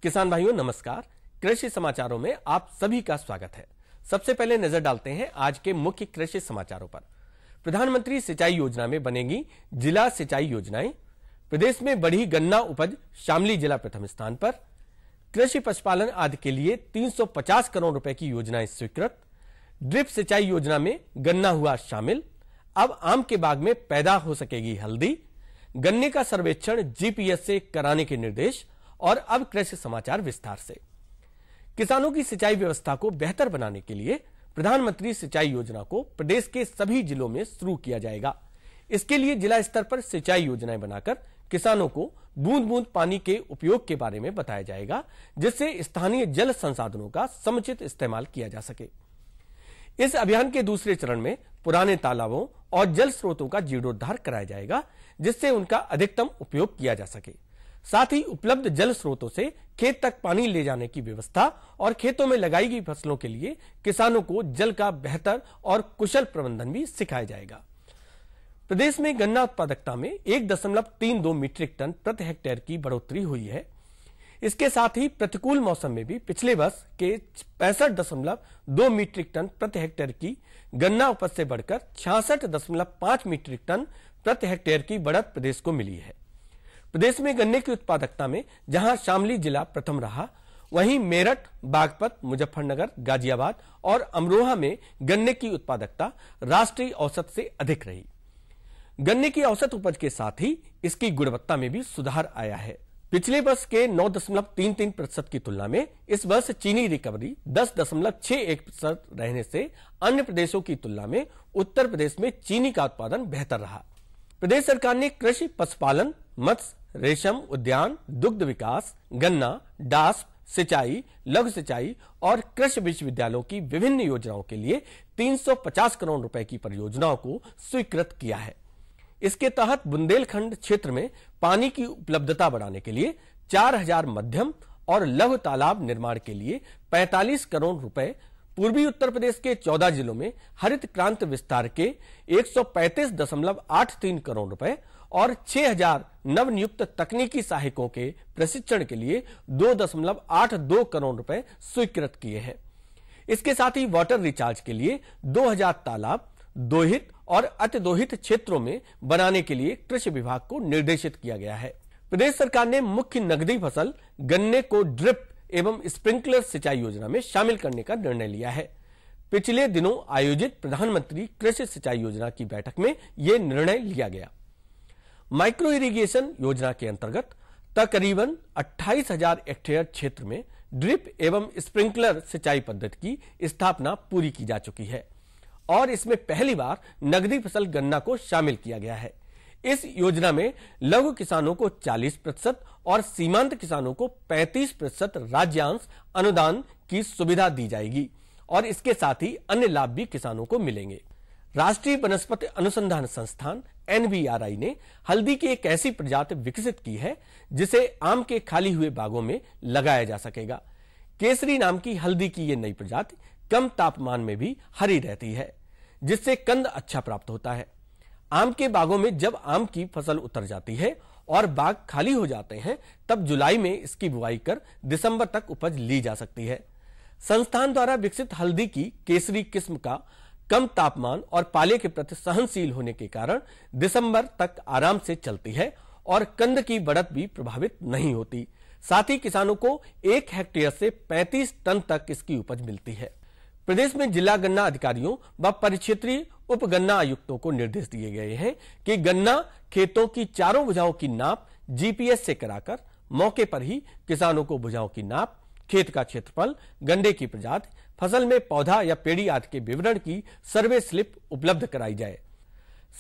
किसान भाइयों नमस्कार। कृषि समाचारों में आप सभी का स्वागत है। सबसे पहले नजर डालते हैं आज के मुख्य कृषि समाचारों पर। प्रधानमंत्री सिंचाई योजना में बनेगी जिला सिंचाई योजनाएं। प्रदेश में बढ़ी गन्ना उपज, शामली जिला प्रथम स्थान पर। कृषि पशुपालन आदि के लिए 350 करोड़ रुपए की योजनाएं स्वीकृत। ड्रिप सिंचाई योजना में गन्ना हुआ शामिल। अब आम के बाग में पैदा हो सकेगी हल्दी। गन्ने का सर्वेक्षण जीपीएस से कराने के निर्देश। और अब कृषि समाचार विस्तार से। किसानों की सिंचाई व्यवस्था को बेहतर बनाने के लिए प्रधानमंत्री सिंचाई योजना को प्रदेश के सभी जिलों में शुरू किया जाएगा। इसके लिए जिला स्तर पर सिंचाई योजनाएं बनाकर किसानों को बूंद बूंद पानी के उपयोग के बारे में बताया जाएगा, जिससे स्थानीय जल संसाधनों का समुचित इस्तेमाल किया जा सके। इस अभियान के दूसरे चरण में पुराने तालाबों और जल स्रोतों का जीर्णोद्धार कराया जाएगा, जिससे उनका अधिकतम उपयोग किया जा सके। साथ ही उपलब्ध जल स्रोतों से खेत तक पानी ले जाने की व्यवस्था और खेतों में लगाई गई फसलों के लिए किसानों को जल का बेहतर और कुशल प्रबंधन भी सिखाया जाएगा। प्रदेश में गन्ना उत्पादकता में 1.32 मीट्रिक टन प्रति हेक्टेयर की बढ़ोतरी हुई है। इसके साथ ही प्रतिकूल मौसम में भी पिछले वर्ष के 65.2 मीट्रिक टन प्रति हेक्टेयर की गन्ना उपज से बढ़कर 66.5 मीट्रिक टन प्रति हेक्टेयर की बढ़त प्रदेश को मिली है। प्रदेश में गन्ने की उत्पादकता में जहां शामली जिला प्रथम रहा, वहीं मेरठ, बागपत, मुजफ्फरनगर, गाजियाबाद और अमरोहा में गन्ने की उत्पादकता राष्ट्रीय औसत से अधिक रही। गन्ने की औसत उपज के साथ ही इसकी गुणवत्ता में भी सुधार आया है। पिछले वर्ष के 9.33% की तुलना में इस वर्ष चीनी रिकवरी 10.61% रहने से अन्य प्रदेशों की तुलना में उत्तर प्रदेश में चीनी का उत्पादन बेहतर रहा। प्रदेश सरकार ने कृषि, पशुपालन, मत्स्य, रेशम उद्यान, दुग्ध विकास, गन्ना, डास, सिंचाई, लघु सिंचाई और कृषि विश्वविद्यालयों की विभिन्न योजनाओं के लिए 350 करोड़ रुपए की परियोजनाओं को स्वीकृत किया है। इसके तहत बुंदेलखंड क्षेत्र में पानी की उपलब्धता बढ़ाने के लिए 4000 मध्यम और लघु तालाब निर्माण के लिए 45 करोड़ रुपए, पूर्वी उत्तर प्रदेश के 14 जिलों में हरित क्रांति विस्तार के 135.83 करोड़ रुपए और 6000 नवनियुक्त तकनीकी सहायकों के प्रशिक्षण के लिए 2.82 करोड़ रुपए स्वीकृत किए हैं। इसके साथ ही वाटर रिचार्ज के लिए 2000 तालाब दोहित और अतिदोहित क्षेत्रों में बनाने के लिए कृषि विभाग को निर्देशित किया गया है। प्रदेश सरकार ने मुख्य नकदी फसल गन्ने को ड्रिप एवं स्प्रिंकलर सिंचाई योजना में शामिल करने का निर्णय लिया है। पिछले दिनों आयोजित प्रधानमंत्री कृषि सिंचाई योजना की बैठक में यह निर्णय लिया गया। माइक्रो इरिगेशन योजना के अंतर्गत तकरीबन 28,000 हेक्टेयर क्षेत्र में ड्रिप एवं स्प्रिंकलर सिंचाई पद्धति की स्थापना पूरी की जा चुकी है और इसमें पहली बार नकदी फसल गन्ना को शामिल किया गया है। इस योजना में लघु किसानों को 40% और सीमांत किसानों को 35% राज्यांश अनुदान की सुविधा दी जाएगी और इसके साथ ही अन्य लाभ भी किसानों को मिलेंगे। राष्ट्रीय वनस्पति अनुसंधान संस्थान NVRI ने हल्दी की एक ऐसी प्रजाति विकसित की है जिसे आम के खाली हुए बागों में लगाया जा सकेगा। केसरी नाम की हल्दी की ये नई प्रजाति कम तापमान में भी हरी रहती है, जिससे कंद अच्छा प्राप्त होता है। आम के बागों में जब आम की फसल उतर जाती है और बाग खाली हो जाते हैं, तब जुलाई में इसकी बुआई कर दिसंबर तक उपज ली जा सकती है। संस्थान द्वारा विकसित हल्दी की केसरी किस्म का कम तापमान और पाले के प्रति सहनशील होने के कारण दिसंबर तक आराम से चलती है और कंद की बढ़त भी प्रभावित नहीं होती। साथ ही किसानों को 1 हेक्टेयर से 35 टन तक इसकी उपज मिलती है। प्रदेश में जिला गन्ना अधिकारियों व परिक्षेत्रीय उप गन्ना आयुक्तों को निर्देश दिए गए हैं कि गन्ना खेतों की चारों भुजाओं की नाप जीपीएस से कराकर मौके पर ही किसानों को भुजाओं की नाप, खेत का क्षेत्रफल, गन्ने की प्रजाति, फसल में पौधा या पेड़ी आदि के विवरण की सर्वे स्लिप उपलब्ध कराई जाए।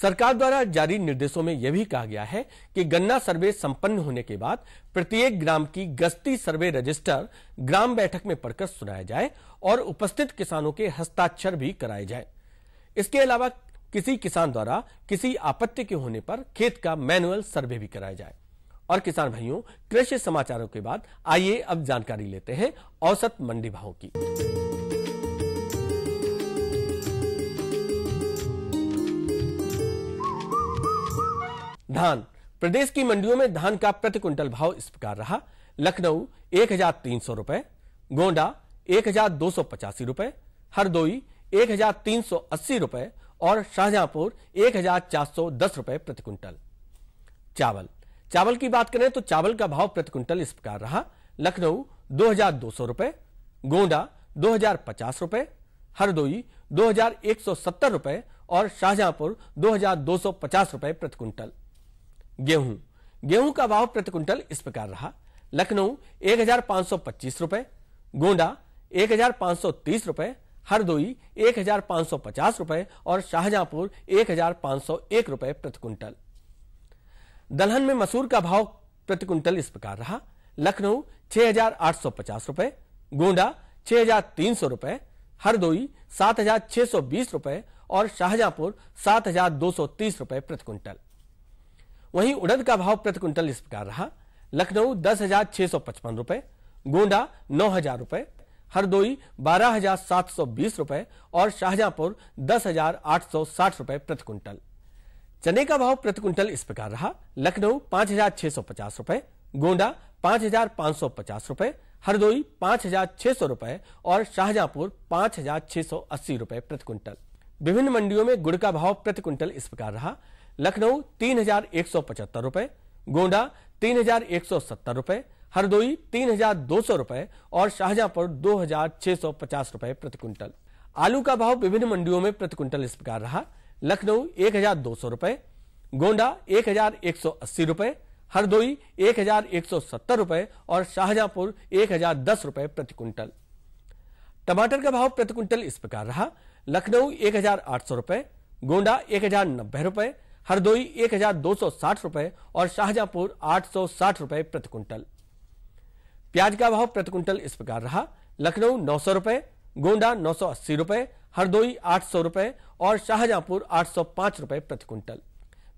सरकार द्वारा जारी निर्देशों में यह भी कहा गया है कि गन्ना सर्वे संपन्न होने के बाद प्रत्येक ग्राम की गश्ती सर्वे रजिस्टर ग्राम बैठक में पढ़कर सुनाया जाए और उपस्थित किसानों के हस्ताक्षर भी कराए जाए। इसके अलावा किसी किसान द्वारा किसी आपत्ति के होने पर खेत का मैनुअल सर्वे भी कराया जाए। और किसान भाइयों, कृषि समाचारों के बाद आइए अब जानकारी लेते हैं औसत मंडी भाव की। धान। प्रदेश की मंडियों में धान का प्रति क्विंटल भाव इस प्रकार रहा। लखनऊ 1,300 रुपए, गोंडा 1,285 रुपए, हरदोई 1,380 रुपए और शाहजहांपुर 1,410 रुपए प्रति क्विंटल। चावल की बात करें तो चावल का भाव प्रति क्विंटल इस प्रकार रहा। लखनऊ 2,200 रुपए, गोंडा 2,050 रुपए, हरदोई 2,170 रुपए और शाहजहांपुर 2,250 रुपए प्रति क्विंटल। गेहूं का भाव प्रति क्विंटल इस प्रकार रहा। लखनऊ 1,525 रुपए, गोंडा 1,530 रुपए, हरदोई 1,550 रुपए और शाहजहांपुर 1,501 रुपए प्रति क्विंटल। दलहन में मसूर का भाव प्रति क्विंटल इस प्रकार रहा। लखनऊ 6,850 रुपए, गोंडा 6,300 रुपए, हरदोई 7,620 रुपए और शाहजहांपुर 7,230 रुपए प्रति क्विंटल। वहीं उड़द का भाव प्रति क्विंटल इस प्रकार रहा। लखनऊ 10,655 रुपए, गोंडा 9,000 रुपए, हरदोई 12,720 रुपए और शाहजहांपुर 10,860 रुपए प्रति क्विंटल। चने का भाव प्रति क्विंटल इस प्रकार रहा। लखनऊ 5,650 रुपए, गोंडा 5,550 रुपए, हरदोई 5,600 रुपए और शाहजहांपुर 5,680 रुपए प्रति क्विंटल। विभिन्न मंडियों में गुड़ का भाव प्रति क्विंटल इस प्रकार रहा। लखनऊ 3,175 रुपए, गोंडा 3,170 रुपए, हरदोई 3,200 रुपए और शाहजहांपुर 2,650 रुपए प्रति क्विंटल। आलू का भाव विभिन्न मंडियों में प्रति क्विंटल इस प्रकार रहा। लखनऊ 1,200 रुपए, गोंडा 1,180 रुपए, हरदोई 1,170 रुपए और शाहजहांपुर 1,010 रुपए प्रति क्विंटल। टमाटर का भाव प्रति क्विंटल इस प्रकार रहा। लखनऊ 1,800 रुपए, गोंडा 1,090 रुपए, हरदोई 1,260 रुपए और शाहजहांपुर 860 रुपए प्रति क्विंटल। प्याज का भाव प्रति क्विंटल इस प्रकार रहा। लखनऊ 900 रुपए, गोंडा 980 रुपए, हरदोई 800 रुपए और शाहजहांपुर 805 रुपए प्रति क्विंटल।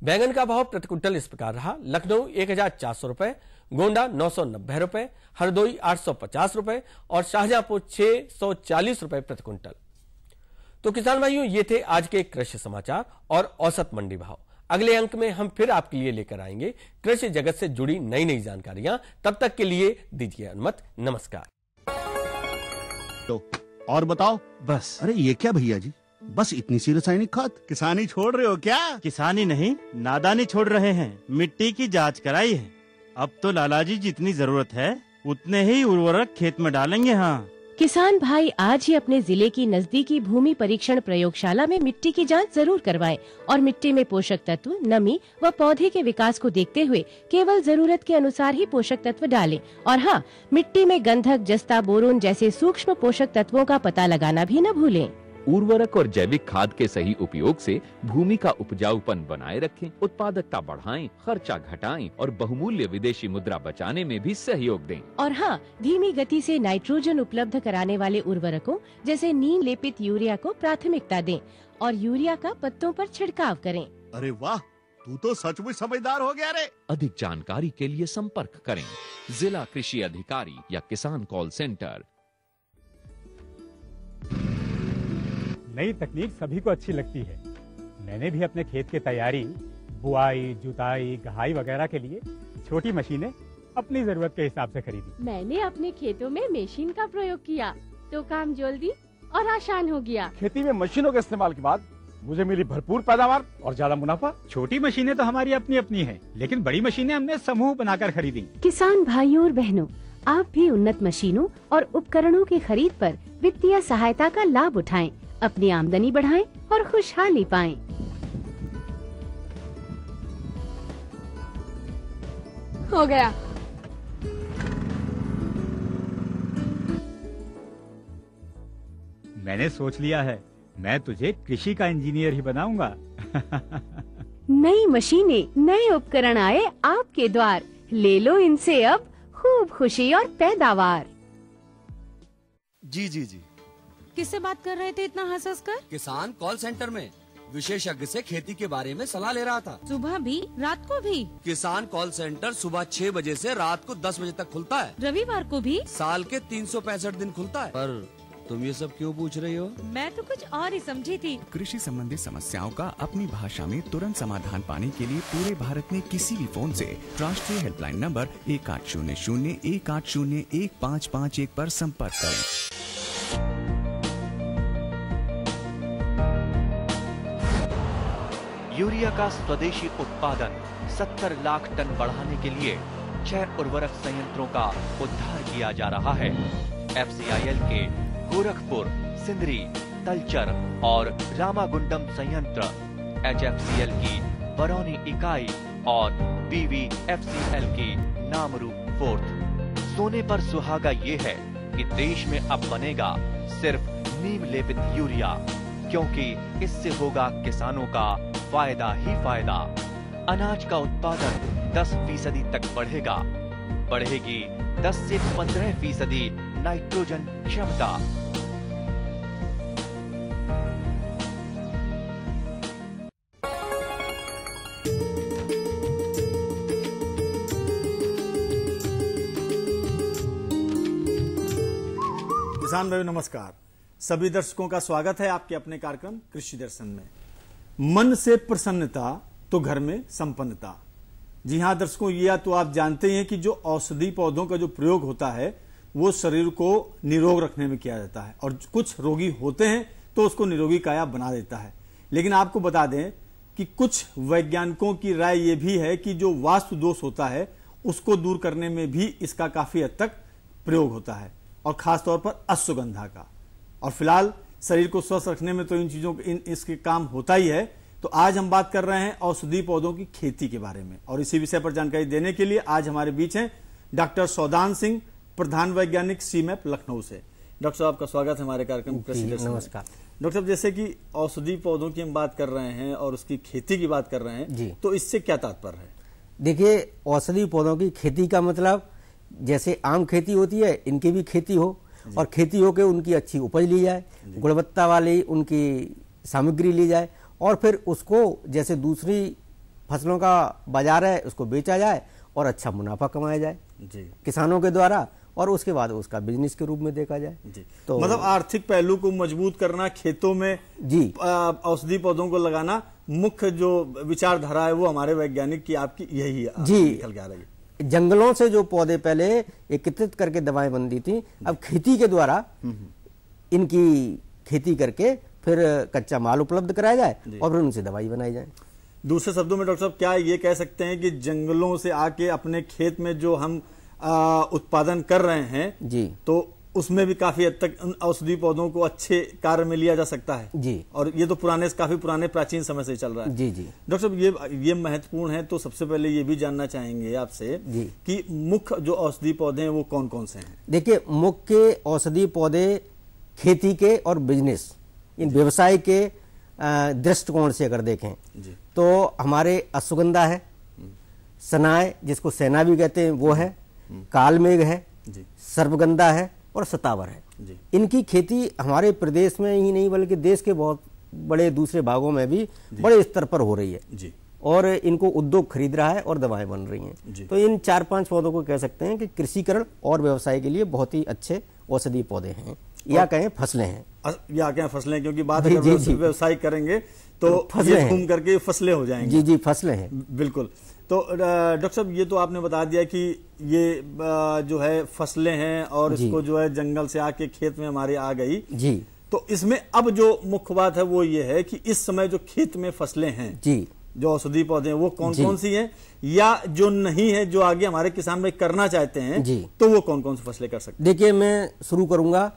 बैंगन का भाव प्रति क्विंटल इस प्रकार रहा। लखनऊ 1,400 रुपए, गोंडा 990 रुपए, हरदोई 850 रुपए और शाहजहांपुर 640 रुपए प्रति क्विंटल। तो किसान भाइयों, ये थे आज के कृषि समाचार और औसत मंडी भाव। अगले अंक में हम फिर आपके लिए लेकर आएंगे कृषि जगत से जुड़ी नई नई जानकारियां। तब तक के लिए दीजिए अनुमति। नमस्कार। तो और बताओ। बस। अरे ये क्या भैया जी, बस इतनी सी रासायनिक खाद? किसानी छोड़ रहे हो क्या? किसानी नहीं, नादानी छोड़ रहे हैं। मिट्टी की जांच कराई है। अब तो लालाजी जितनी जरूरत है उतने ही उर्वरक खेत में डालेंगे। हाँ किसान भाई, आज ही अपने जिले की नजदीकी भूमि परीक्षण प्रयोगशाला में मिट्टी की जांच जरूर करवाएं और मिट्टी में पोषक तत्व, नमी व पौधे के विकास को देखते हुए केवल जरूरत के अनुसार ही पोषक तत्व डालें। और हाँ, मिट्टी में गंधक, जस्ता, बोरोन जैसे सूक्ष्म पोषक तत्वों का पता लगाना भी न भूलें। उर्वरक और जैविक खाद के सही उपयोग से भूमि का उपजाऊपन बनाए रखें, उत्पादकता बढ़ाएं, खर्चा घटाएं और बहुमूल्य विदेशी मुद्रा बचाने में भी सहयोग दें। और हाँ, धीमी गति से नाइट्रोजन उपलब्ध कराने वाले उर्वरकों जैसे नीम लेपित यूरिया को प्राथमिकता दें और यूरिया का पत्तों पर छिड़काव करें। अरे वाह, तू तो सचमुच समझदार हो गया रे। अधिक जानकारी के लिए संपर्क करें जिला कृषि अधिकारी या किसान कॉल सेंटर। नई तकनीक सभी को अच्छी लगती है। मैंने भी अपने खेत की तैयारी, बुआई, जुताई, गहाई वगैरह के लिए छोटी मशीनें अपनी जरूरत के हिसाब से खरीदी। मैंने अपने खेतों में मशीन का प्रयोग किया तो काम जल्दी और आसान हो गया। खेती में मशीनों के इस्तेमाल के बाद मुझे मिली भरपूर पैदावार और ज्यादा मुनाफा। छोटी मशीनें तो हमारी अपनी अपनी हैं, लेकिन बड़ी मशीनें हमने समूह बनाकर खरीदी। किसान भाइयों और बहनों, आप भी उन्नत मशीनों और उपकरणों की खरीद पर वित्तीय सहायता का लाभ उठाएं, अपनी आमदनी बढ़ाएं और खुशहाली पाएं। हो गया। मैंने सोच लिया है, मैं तुझे कृषि का इंजीनियर ही बनाऊंगा। नई मशीनें, नए उपकरण आए आपके द्वार, ले लो इनसे अब खूब खुशी और पैदावार। जी जी जी। किससे बात कर रहे थे इतना हंस कर? किसान कॉल सेंटर में विशेषज्ञ से खेती के बारे में सलाह ले रहा था। सुबह भी, रात को भी? किसान कॉल सेंटर सुबह 6 बजे से रात को 10 बजे तक खुलता है। रविवार को भी? साल के 365 दिन खुलता है, पर तुम ये सब क्यों पूछ रही हो? मैं तो कुछ और ही समझी थी। कृषि संबंधी समस्याओं का अपनी भाषा में तुरंत समाधान पाने के लिए पूरे भारत में किसी भी फोन से राष्ट्रीय हेल्पलाइन नंबर 1800-180-1551 पर संपर्क करें। यूरिया का स्वदेशी उत्पादन 70 लाख टन बढ़ाने के लिए 6 उर्वरक संयंत्रों का उद्धार किया जा रहा है। FCIL के गोरखपुर, सिंदरी, तलचर और रामागुंडम संयंत्र, HFCL की बरौनी इकाई और BVFCL की नामरू फोर्थ। सोने पर सुहागा ये है कि देश में अब बनेगा सिर्फ नीम लेपित यूरिया, क्योंकि इससे होगा किसानों का फायदा ही फायदा। अनाज का उत्पादन 10% तक बढ़ेगा। बढ़ेगी 10 से 15% नाइट्रोजन क्षमता। किसान भाई नमस्कार। सभी दर्शकों का स्वागत है आपके अपने कार्यक्रम कृषि दर्शन में। मन से प्रसन्नता तो घर में संपन्नता। जी हाँ दर्शकों, यह तो आप जानते हैं कि जो औषधि पौधों का जो प्रयोग होता है वो शरीर को निरोग रखने में किया जाता है, और कुछ रोगी होते हैं तो उसको निरोगी काया बना देता है। लेकिन आपको बता दें कि कुछ वैज्ञानिकों की राय यह भी है कि जो वास्तु दोष होता है उसको दूर करने में भी इसका काफी हद तक प्रयोग होता है, और खासतौर पर अश्वगंधा का। और फिलहाल शरीर को स्वस्थ रखने में तो इन चीजों इसके काम होता ही है। तो आज हम बात कर रहे हैं औषधि पौधों की खेती के बारे में, और इसी विषय पर जानकारी देने के लिए आज हमारे बीच हैं डॉक्टर सौदान सिंह, प्रधान वैज्ञानिक सीमैप लखनऊ से। डॉक्टर साहब का स्वागत है हमारे कार्यक्रम। नमस्कार डॉक्टर साहब, जैसे कि औषधि पौधों की हम बात कर रहे हैं और उसकी खेती की बात कर रहे हैं जी, तो इससे क्या तात्पर्य है? देखिए, औषधि पौधों की खेती का मतलब जैसे आम खेती होती है, इनकी भी खेती हो, और खेती हो के उनकी अच्छी उपज ली जाए, गुणवत्ता वाली उनकी सामग्री ली जाए, और फिर उसको जैसे दूसरी फसलों का बाजार है उसको बेचा जाए और अच्छा मुनाफा कमाया जाए जी किसानों के द्वारा, और उसके बाद उसका बिजनेस के रूप में देखा जाए जी। तो मतलब आर्थिक पहलू को मजबूत करना, खेतों में जी औषधि पौधों को लगाना, मुख्य जो विचारधारा है वो हमारे वैज्ञानिक की आपकी यही है जी। निकल के आ रही है। जंगलों से जो पौधे पहले एकत्रित करके दवाएं बनती थी, अब खेती के द्वारा इनकी खेती करके फिर कच्चा माल उपलब्ध कराया जाए और फिर उनसे दवाई बनाई जाए। दूसरे शब्दों में डॉक्टर साहब क्या ये कह सकते हैं कि जंगलों से आके अपने खेत में जो हम उत्पादन कर रहे हैं जी, तो उसमें भी काफी हद तक उन औषधि पौधों को अच्छे कार्य में लिया जा सकता है जी, और ये तो काफी पुराने प्राचीन समय से चल रहा है जी जी। डॉक्टर साहब ये महत्वपूर्ण है, तो सबसे पहले ये भी जानना चाहेंगे आपसे जी कि मुख्य जो औषधि पौधे हैं वो कौन कौन से हैं? देखिए, मुख्य औषधि पौधे खेती के और बिजनेस इन व्यवसाय के दृष्टिकोण से अगर देखें तो हमारे अश्वगंधा है, सनाय जिसको सेना भी कहते हैं वो है, कालमेघ है, सर्पगंधा है और सतावर है। इनकी खेती हमारे प्रदेश में ही नहीं बल्कि देश के बहुत बड़े दूसरे भागों में भी बड़े स्तर पर हो रही है जी, और इनको उद्योग खरीद रहा है और दवाएं बन रही हैं। तो इन 4-5 पौधों को कह सकते हैं कि कृषिकरण और व्यवसाय के लिए बहुत ही अच्छे औषधि पौधे हैं, या कहें फसलें हैं, या कहें फसलें, क्योंकि बात अगर व्यवसाय करेंगे तो फसलें घूम करके फसलें हो जाएंगी। जी जी, फसलें हैं बिल्कुल। तो डॉक्टर साहब ये तो आपने बता दिया कि ये जो है फसलें हैं और इसको जो है जंगल से आके खेत में हमारे आ गई जी। तो इसमें अब जो मुख्य बात है वो ये है कि इस समय जो खेत में फसलें हैं जी, जो औषधि पौधे हैं वो कौन कौन सी हैं, या जो नहीं है जो आगे हमारे किसान भाई करना चाहते हैं जी, तो वो कौन कौन सी फसलें कर सकते हैं? देखिए, मैं शुरू करूंगा।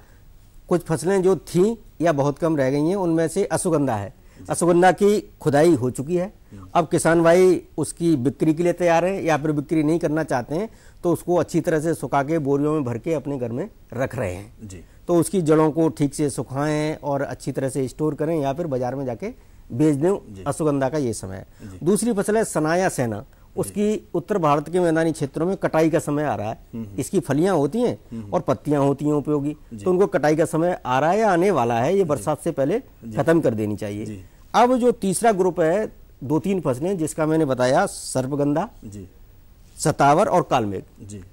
कुछ फसलें जो थी या बहुत कम रह गई हैं, उनमें से अश्वगंधा है। अश्वगंधा की खुदाई हो चुकी है, अब किसान भाई उसकी बिक्री के लिए तैयार हैं, या फिर बिक्री नहीं करना चाहते हैं तो उसको अच्छी तरह से सुखा के बोरियों में भर के अपने घर में रख रहे हैं जी। तो उसकी जड़ों को ठीक से सुखाएं और अच्छी तरह से स्टोर करें, या फिर बाजार में जाके बेच दें। अश्वगंधा का ये समय है। दूसरी फसल है सनाया सेना, उसकी उत्तर भारत के मैदानी क्षेत्रों में कटाई का समय आ रहा है। इसकी फलियां होती हैं और पत्तियां होती हैं उपयोगी, तो उनको कटाई का समय आ रहा है या आने वाला है, ये बरसात से पहले खत्म कर देनी चाहिए। अब जो तीसरा ग्रुप है 2-3 फसलें जिसका मैंने बताया, सर्पगंधा, सतावर और कालमेघ,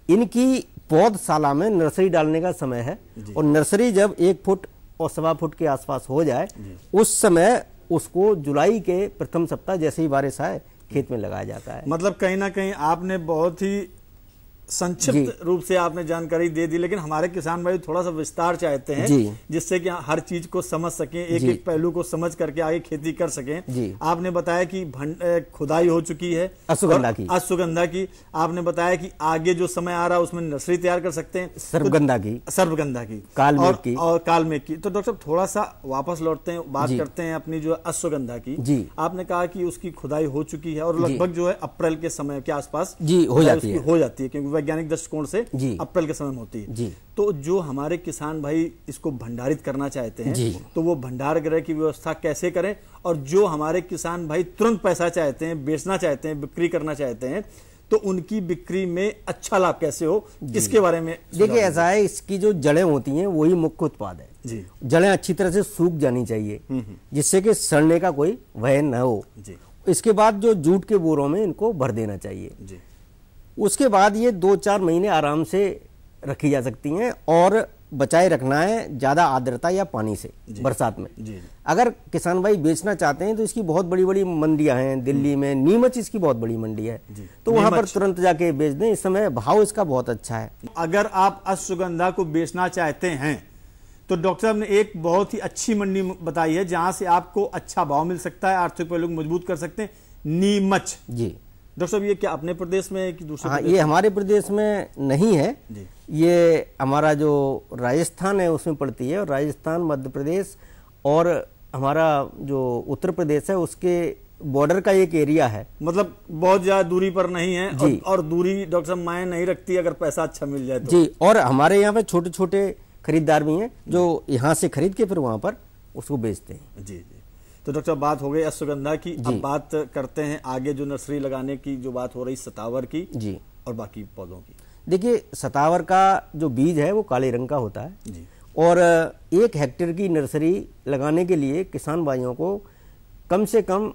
इनकी पौधशाला में नर्सरी डालने का समय है, और नर्सरी जब 1 फुट और 1.25 फुट के आसपास हो जाए उस समय उसको जुलाई के प्रथम सप्ताह जैसे ही बारिश आए खेत में लगाया जाता है। मतलब कहीं ना कहीं आपने बहुत ही संक्षिप्त रूप से आपने जानकारी दे दी, लेकिन हमारे किसान भाई थोड़ा सा विस्तार चाहते हैं जिससे कि हर चीज को समझ सकें, एक एक पहलू को समझ करके आगे खेती कर सकें। आपने बताया कि खुदाई हो चुकी है अश्वगंधा की, आपने बताया कि आगे जो समय आ रहा है उसमें नर्सरी तैयार कर सकते हैं सर्पगंधा की कालमेघ की। तो डॉक्टर साहब थोड़ा सा वापस लौटते हैं, बात करते हैं अपनी जो अश्वगंधा की। आपने कहा कि उसकी खुदाई हो चुकी है और लगभग जो है अप्रैल के समय के आसपास हो जाती है, क्योंकि वैज्ञानिक दृष्टिकोण से अप्रैल के समय में होती है। तो जो हमारे किसान भाई इसको भंडारित करना चाहते हैं तो वो भंडार गृह की व्यवस्था कैसे करें, और जो हमारे किसान भाई तुरंत पैसा चाहते हैं, बेचना चाहते हैं, बिक्री करना चाहते हैं, तो उनकी बिक्री में अच्छा लाभ कैसे हो, इसके बारे में देखिए। ऐसा है, इसकी जो जड़ें होती हैं वही मुख्य उत्पाद है। जड़ें अच्छी तरह से सूख जानी चाहिए जिससे कि सड़ने का कोई भय न हो। इसके बाद जो जूट के बोरों में इनको भर देना चाहिए। उसके बाद ये 2-4 महीने आराम से रखी जा सकती हैं, और बचाए रखना है ज्यादा आर्द्रता या पानी से बरसात में। अगर किसान भाई बेचना चाहते हैं तो इसकी बहुत बड़ी बड़ी मंडियां हैं दिल्ली में, नीमच इसकी बहुत बड़ी मंडी है, तो वहां पर तुरंत जाके बेच दें। इस समय भाव इसका बहुत अच्छा है। अगर आप अश्वगंधा को बेचना चाहते हैं तो डॉक्टर साहब ने एक बहुत ही अच्छी मंडी बताई है जहां से आपको अच्छा भाव मिल सकता है, आर्थिक पहलू मजबूत कर सकते हैं, नीमच। डॉक्टर साहब ये क्या अपने प्रदेश में है कि दूसरे? हाँ, ये हमारे प्रदेश में नहीं है, ये हमारा जो राजस्थान है उसमें पड़ती है, और राजस्थान, मध्य प्रदेश और हमारा जो उत्तर प्रदेश है उसके बॉर्डर का एक एरिया है। मतलब बहुत ज्यादा दूरी पर नहीं है, और दूरी डॉक्टर साहब मायने नहीं रखती अगर पैसा अच्छा मिल जाए तो। जी, और हमारे यहाँ पे छोटे छोटे खरीदार भी हैं जो यहाँ से खरीद के फिर वहां पर उसको बेचते हैं। जी। तो डॉक्टर बात हो गई अश्वगंधा की, अब बात करते हैं आगे जो नर्सरी लगाने की जो बात हो रही सतावर की और बाकी पौधों की। देखिए, सतावर का जो बीज है वो काले रंग का होता है, और 1 हेक्टेयर की नर्सरी लगाने के लिए किसान भाइयों को कम से कम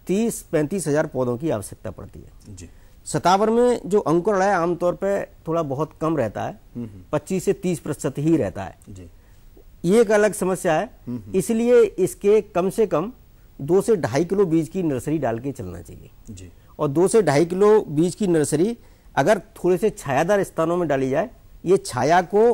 30-35 हजार पौधों की आवश्यकता पड़ती है। सतावर में जो अंकुरण है आमतौर पर थोड़ा बहुत कम रहता है, 25 से 30% ही रहता है। ये एक अलग समस्या है, इसलिए इसके कम से कम 2 से 2.5 किलो बीज की नर्सरी डाल के चलना चाहिए। और 2 से 2.5 किलो बीज की नर्सरी अगर थोड़े से छायादार स्थानों में डाली जाए, ये छाया को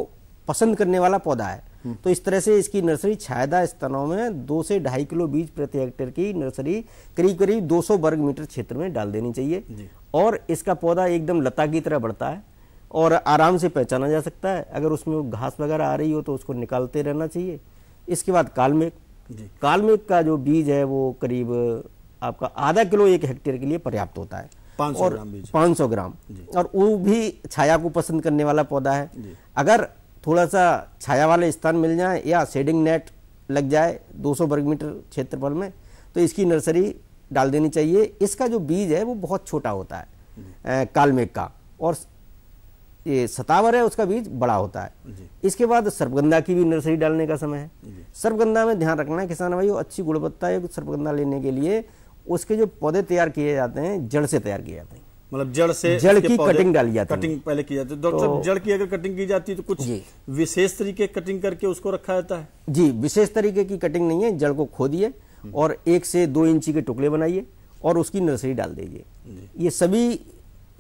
पसंद करने वाला पौधा है, तो इस तरह से इसकी नर्सरी छायादार स्थानों में 2 से 2.5 किलो बीज प्रति हेक्टेयर की नर्सरी करीब करीब 200 वर्ग मीटर क्षेत्र में डाल देनी चाहिए। और इसका पौधा एकदम लता की तरह बढ़ता है और आराम से पहचाना जा सकता है। अगर उसमें घास वगैरह आ रही हो तो उसको निकालते रहना चाहिए। इसके बाद कालमेघ का जो बीज है वो करीब आपका ½ किलो 1 हेक्टेयर के लिए पर्याप्त होता है, 500 ग्राम, और वो भी छाया को पसंद करने वाला पौधा है। अगर थोड़ा सा छाया वाले स्थान मिल जाए या शेडिंग नेट लग जाए 200 वर्ग मीटर क्षेत्रफल में, तो इसकी नर्सरी डाल देनी चाहिए। इसका जो बीज है वो बहुत छोटा होता है कालमेघ का, और ये सतावर है उसका बीज बड़ा होता है। इसके बाद सर्पगंधा की भी नर्सरी डालने का समय है। सर्पगंधा में ध्यान रखना है किसान भाई, अच्छी गुणवत्ता है सर्पगंधा लेने के लिए उसके जो पौधे तैयार किए जाते हैं जड़ से तैयार किए जाते हैं, मतलब जड़ की कटिंग डाली जाती है, कटिंग पहले की जाती है। डॉक्टर साहब जड़ की अगर कटिंग की जाती है तो कुछ विशेष तरीके कटिंग करके उसको रखा जाता है? जी, विशेष तरीके की कटिंग नहीं है, जड़ को खोदिए और 1 से 2 इंची के टुकड़े बनाइए और उसकी नर्सरी डाल दीजिए। ये सभी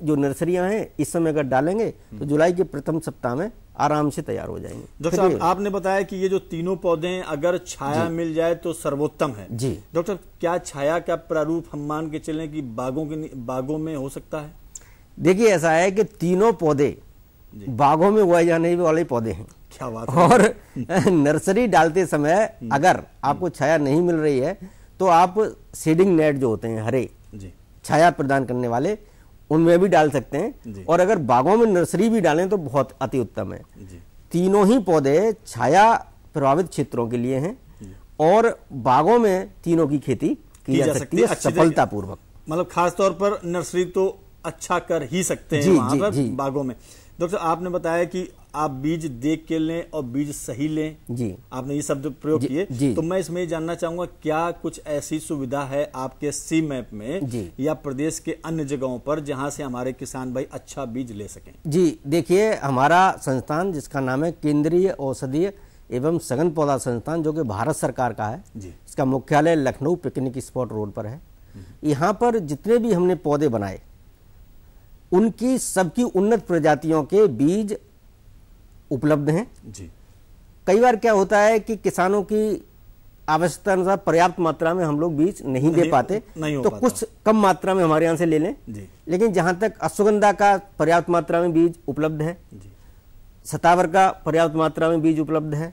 जो नर्सरियां हैं इस समय अगर डालेंगे तो जुलाई के प्रथम सप्ताह में आराम से तैयार हो जाएंगे। डॉक्टर साहब आपने बताया कि ये जो तीनों पौधे हैं अगर छाया मिल जाए तो सर्वोत्तम है। जी डॉक्टर, क्या छाया का प्रारूप हम मान के चलें कि बागों में हो सकता है? देखिए, ऐसा है कि तीनों पौधे बागों में उगाए जाने वाले पौधे हैं। क्या बात है। और नर्सरी डालते समय अगर आपको छाया नहीं मिल रही है तो आप शेडिंग नेट जो होते हैं हरे छाया प्रदान करने वाले उनमें भी डाल सकते हैं, और अगर बागों में नर्सरी भी डालें तो बहुत अति उत्तम है। तीनों ही पौधे छाया प्रभावित क्षेत्रों के लिए हैं और बागों में तीनों की खेती की जा सकती है सफलतापूर्वक। मतलब खासतौर पर नर्सरी तो अच्छा कर ही सकते हैं वहां पर बागों में। डॉक्टर आपने बताया कि आप बीज देख के लें और बीज सही लें। जी, आपने ये शब्द प्रयोग किए, तो मैं इसमें ये जानना चाहूंगा क्या कुछ ऐसी सुविधा है आपके सी मैप में या प्रदेश के अन्य जगहों पर जहां से हमारे किसान भाई अच्छा बीज ले सकें? जी देखिए, हमारा संस्थान जिसका नाम है केंद्रीय औषधीय एवं सघन पौधा संस्थान, जो कि भारत सरकार का है, इसका मुख्यालय लखनऊ पिकनिक स्पॉट रोड पर है। यहाँ पर जितने भी हमने पौधे बनाए उनकी सबकी उन्नत प्रजातियों के बीज उपलब्ध हैं। जी। कई बार क्या होता है कि किसानों की आवश्यकता अनुसार पर्याप्त मात्रा में हम लोग बीज नहीं दे पाते, तो कुछ कम मात्रा में हमारे यहाँ से ले लें। जी। लेकिन जहाँ तक अश्वगंधा का पर्याप्त मात्रा में बीज उपलब्ध है, सतावर का पर्याप्त मात्रा में बीज उपलब्ध है,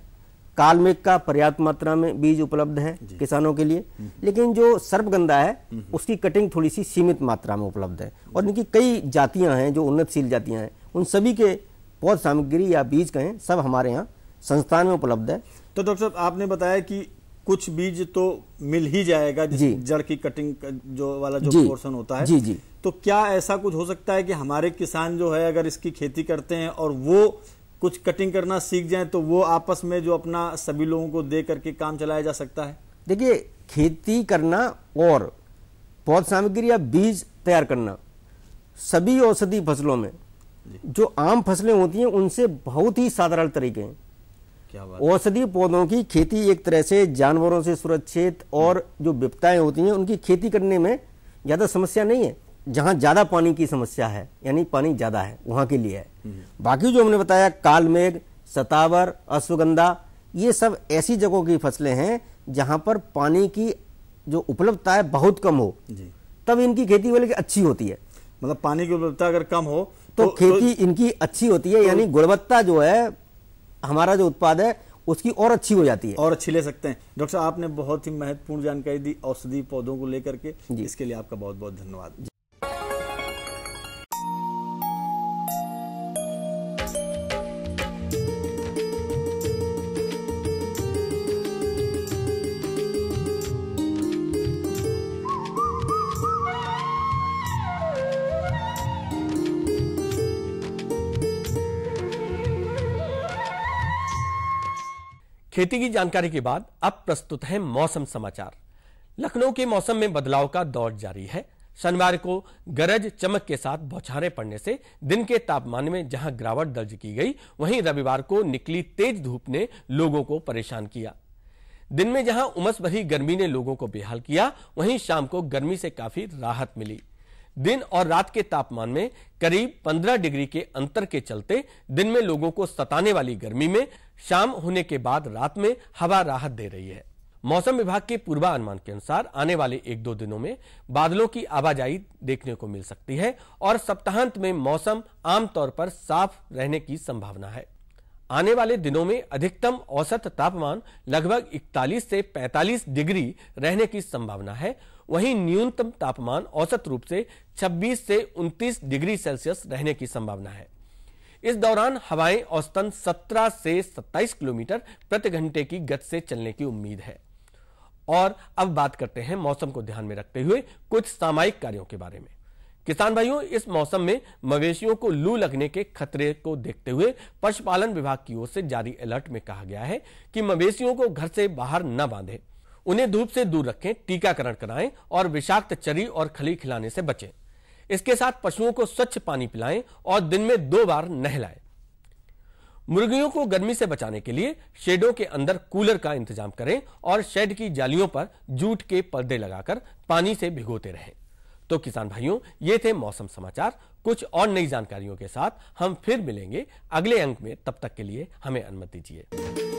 कालमेघ का पर्याप्त मात्रा में बीज उपलब्ध है किसानों के लिए। लेकिन जो सर्पगंधा है उसकी कटिंग थोड़ी सी सीमित मात्रा में उपलब्ध है, और इनकी कई जातियां हैं जो उन्नतशील जातियां हैं। उन सभी के पौध सामग्री या बीज कहें सब हमारे यहाँ संस्थान में उपलब्ध है। तो डॉक्टर साहब, आपने बताया कि कुछ बीज तो मिल ही जाएगा, जड़ की कटिंग जो वाला जो पोर्शन होता है। जी। तो क्या ऐसा कुछ हो सकता है कि हमारे किसान जो है अगर इसकी खेती करते हैं और वो कुछ कटिंग करना सीख जाएं तो वो आपस में जो अपना सभी लोगों को दे करके काम चलाया जा सकता है? देखिए, खेती करना और पौध सामग्री या बीज तैयार करना सभी औषधि फसलों में जो आम फसलें होती हैं उनसे बहुत ही साधारण तरीके हैं। क्या बात? औषधि पौधों की खेती एक तरह से जानवरों से सुरक्षित और जो विपदाएं होती हैं उनकी खेती करने में ज्यादा समस्या नहीं है। जहां ज्यादा पानी की समस्या है, यानी पानी ज्यादा है, वहां के लिए है। बाकी जो हमने बताया कालमेघ, सतावर, अश्वगंधा, ये सब ऐसी जगहों की फसलें हैं जहां पर पानी की जो उपलब्धता है बहुत कम हो, तब इनकी खेती बल्कि अच्छी होती है। मतलब पानी की उपलब्धता अगर कम हो तो खेती इनकी अच्छी होती है, यानी गुणवत्ता जो है हमारा जो उत्पाद है उसकी और अच्छी हो जाती है, और अच्छी ले सकते हैं। डॉक्टर साहब, आपने बहुत ही महत्वपूर्ण जानकारी दी औषधि पौधों को लेकर के, इसके लिए आपका बहुत बहुत धन्यवाद। खेती की जानकारी के बाद अब प्रस्तुत है मौसम समाचार। लखनऊ के मौसम में बदलाव का दौर जारी है। शनिवार को गरज चमक के साथ बौछारें पड़ने से दिन के तापमान में जहां गिरावट दर्ज की गई, वहीं रविवार को निकली तेज धूप ने लोगों को परेशान किया। दिन में जहां उमस भरी गर्मी ने लोगों को बेहाल किया, वहीं शाम को गर्मी से काफी राहत मिली। दिन और रात के तापमान में करीब 15 डिग्री के अंतर के चलते दिन में लोगों को सताने वाली गर्मी में शाम होने के बाद रात में हवा राहत दे रही है। मौसम विभाग के पूर्वानुमान के अनुसार आने वाले 1-2 दिनों में बादलों की आवाजाही देखने को मिल सकती है और सप्ताहांत में मौसम आमतौर पर साफ रहने की संभावना है। आने वाले दिनों में अधिकतम औसत तापमान लगभग 41 से 45 डिग्री रहने की संभावना है, वहीं न्यूनतम तापमान औसत रूप से 26 से 29 डिग्री सेल्सियस रहने की संभावना है। इस दौरान हवाएं औसतन 17 से 27 किलोमीटर प्रति घंटे की गति से चलने की उम्मीद है। और अब बात करते हैं मौसम को ध्यान में रखते हुए कुछ सामयिक कार्यों के बारे में। किसान भाइयों, इस मौसम में मवेशियों को लू लगने के खतरे को देखते हुए पशुपालन विभाग की ओर से जारी अलर्ट में कहा गया है कि मवेशियों को घर से बाहर न बांधें, उन्हें धूप से दूर रखें, टीकाकरण कराएं और विषाक्त चरी और खली खिलाने से बचें। इसके साथ पशुओं को स्वच्छ पानी पिलाएं और दिन में 2 बार नहलाएं। मुर्गियों को गर्मी से बचाने के लिए शेडों के अंदर कूलर का इंतजाम करें और शेड की जालियों पर जूट के पर्दे लगाकर पानी से भिगोते रहें। तो किसान भाइयों, ये थे मौसम समाचार। कुछ और नई जानकारियों के साथ हम फिर मिलेंगे अगले अंक में। तब तक के लिए हमें अनुमति दीजिए।